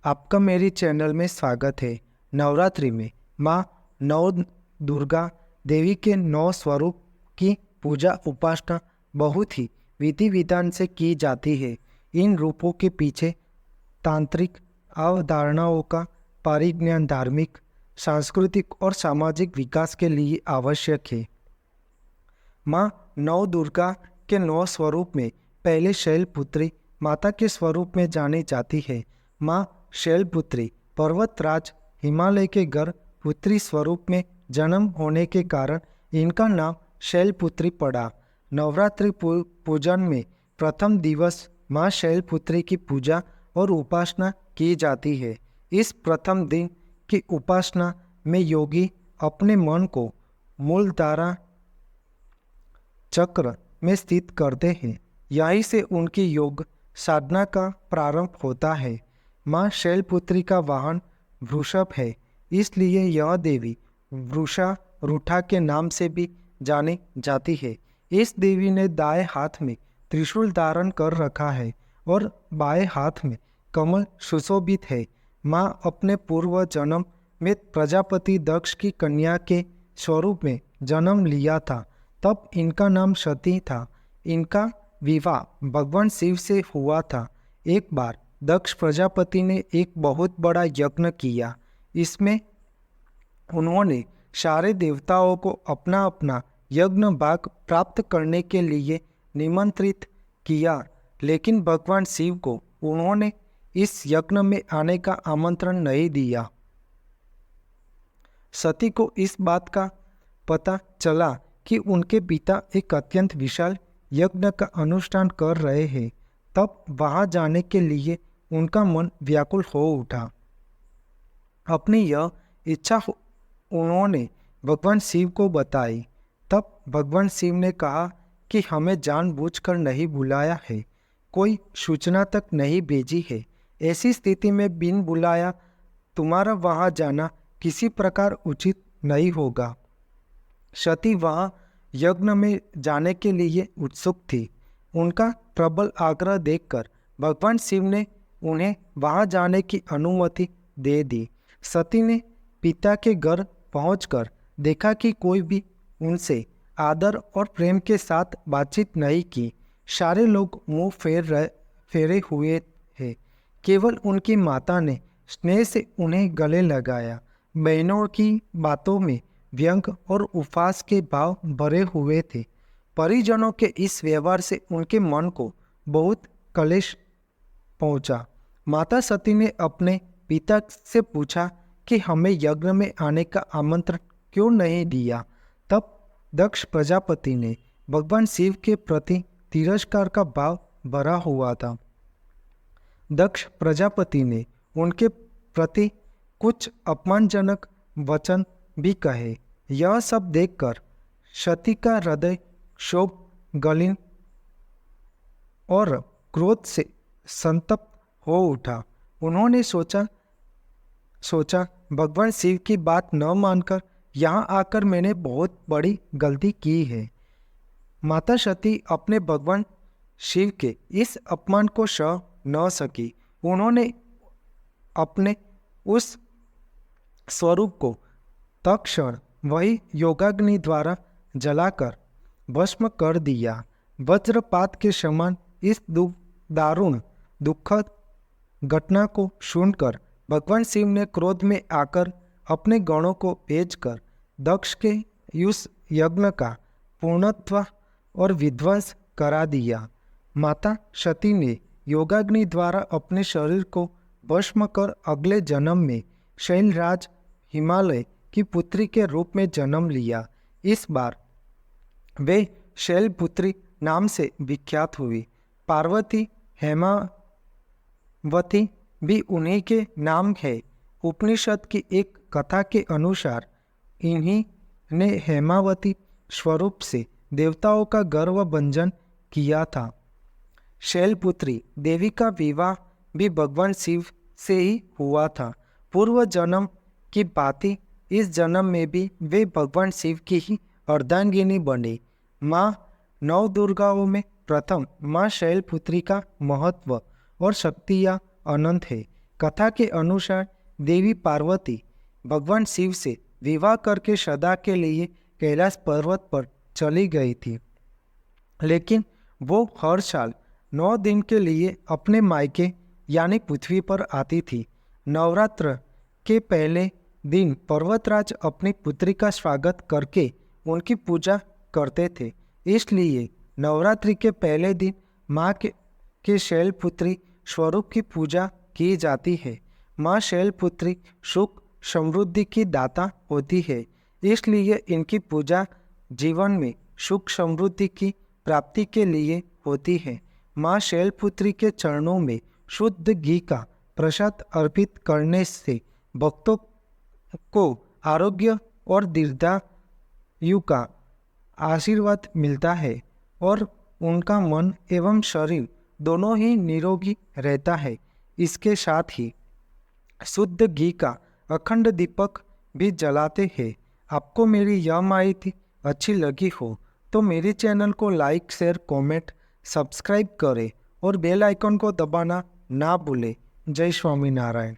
आपका मेरी चैनल में स्वागत है। नवरात्रि में माँ नौ दुर्गा देवी के 9 स्वरूप की पूजा उपासना बहुत ही विधि विधान से की जाती है। इन रूपों के पीछे तांत्रिक अवधारणाओं का परिज्ञान धार्मिक, सांस्कृतिक और सामाजिक विकास के लिए आवश्यक है। माँ नौ दुर्गा के 9 स्वरूप में पहले शैलपुत्री माता के स्वरूप में जानी जाती है। माँ शैलपुत्री पर्वतराज हिमालय के गर्भ पुत्री स्वरूप में जन्म होने के कारण इनका नाम शैलपुत्री पड़ा। नवरात्रि पूजन में प्रथम दिवस माँ शैलपुत्री की पूजा और उपासना की जाती है। इस प्रथम दिन की उपासना में योगी अपने मन को मूलधारा चक्र में स्थित करते हैं। यहीं से उनकी योग साधना का प्रारंभ होता है। माँ शैलपुत्री का वाहन वृषभ है, इसलिए यह देवी वृषारूढ़ा के नाम से भी जानी जाती है। इस देवी ने दाएं हाथ में त्रिशूल धारण कर रखा है और बाएं हाथ में कमल सुशोभित है। माँ अपने पूर्व जन्म में प्रजापति दक्ष की कन्या के स्वरूप में जन्म लिया था, तब इनका नाम सती था। इनका विवाह भगवान शिव से हुआ था। एक बार दक्ष प्रजापति ने एक बहुत बड़ा यज्ञ किया। इसमें उन्होंने सारे देवताओं को अपना अपना यज्ञ भाग प्राप्त करने के लिए निमंत्रित किया, लेकिन भगवान शिव को उन्होंने इस यज्ञ में आने का आमंत्रण नहीं दिया। सती को इस बात का पता चला कि उनके पिता एक अत्यंत विशाल यज्ञ का अनुष्ठान कर रहे हैं, तब वहां जाने के लिए उनका मन व्याकुल हो उठा। अपनी यह इच्छा उन्होंने भगवान शिव को बताई। तब भगवान शिव ने कहा कि हमें जानबूझकर नहीं बुलाया है, कोई सूचना तक नहीं भेजी है। ऐसी स्थिति में बिन बुलाया तुम्हारा वहां जाना किसी प्रकार उचित नहीं होगा। सती वहां यज्ञ में जाने के लिए उत्सुक थी। उनका प्रबल आग्रह देखकर भगवान शिव ने उन्हें वहां जाने की अनुमति दे दी। सती ने पिता के घर पहुंचकर देखा कि कोई भी उनसे आदर और प्रेम के साथ बातचीत नहीं की। सारे लोग मुंह फेरे हुए हैं। केवल उनकी माता ने स्नेह से उन्हें गले लगाया। बहनों की बातों में व्यंग और उपहास के भाव भरे हुए थे। परिजनों के इस व्यवहार से उनके मन को बहुत क्लेश पहुंचा। माता सती ने अपने पिता से पूछा कि हमें यज्ञ में आने का आमंत्रण क्यों नहीं दिया। तब दक्ष प्रजापति ने भगवान शिव के प्रति तिरस्कार का भाव भरा हुआ था। दक्ष प्रजापति ने उनके प्रति कुछ अपमानजनक वचन भी कहे। यह सब देखकर सती का हृदय क्षोभ गलिन और क्रोध से संतप्त हो उठा। उन्होंने सोचा भगवान शिव की बात न मानकर यहाँ आकर मैंने बहुत बड़ी गलती की है। माता सती अपने भगवान शिव के इस अपमान को सह न सकी। उन्होंने अपने उस स्वरूप को तत्क्षण वही योगाग्नि द्वारा जलाकर भस्म कर दिया। वज्रपात के समान इस दारुण दुखद घटना को सुनकर भगवान शिव ने क्रोध में आकर अपने गणों को भेजकर दक्ष के उस यज्ञ का पूर्णत्व और विध्वंस करा दिया। माता सती ने योगाग्नि द्वारा अपने शरीर को भस्म कर अगले जन्म में शैलराज हिमालय की पुत्री के रूप में जन्म लिया। इस बार वे शैलपुत्री नाम से विख्यात हुई। पार्वती हेमावती भी उन्हीं के नाम है। उपनिषद की एक कथा के अनुसार इन्हीं ने हेमावती स्वरूप से देवताओं का गर्व भंजन किया था। शैलपुत्री देवी का विवाह भी भगवान शिव से ही हुआ था। पूर्व जन्म की भांति इस जन्म में भी वे भगवान शिव की ही अर्धांगिनी बनी। माँ नौ दुर्गाओं में प्रथम माँ शैलपुत्री का महत्व और शक्तियाँ अनंत है। कथा के अनुसार देवी पार्वती भगवान शिव से विवाह करके सदा के लिए कैलाश पर्वत पर चली गई थी, लेकिन वो हर साल 9 दिन के लिए अपने मायके यानी पृथ्वी पर आती थी। नवरात्र के पहले दिन पर्वतराज अपनी पुत्री का स्वागत करके उनकी पूजा करते थे, इसलिए नवरात्रि के पहले दिन माँ के शैलपुत्री स्वरूप की पूजा की जाती है। माँ शैलपुत्री सुख समृद्धि की दाता होती है, इसलिए इनकी पूजा जीवन में सुख समृद्धि की प्राप्ति के लिए होती है। माँ शैलपुत्री के चरणों में शुद्ध घी का प्रसाद अर्पित करने से भक्तों को आरोग्य और दीर्घायु का आशीर्वाद मिलता है और उनका मन एवं शरीर दोनों ही निरोगी रहता है। इसके साथ ही शुद्ध घी का अखंड दीपक भी जलाते हैं। आपको मेरी यह माहिती अच्छी लगी हो तो मेरे चैनल को लाइक, शेयर, कमेंट, सब्सक्राइब करें और बेल आइकन को दबाना ना भूलें। जय स्वामीनारायण।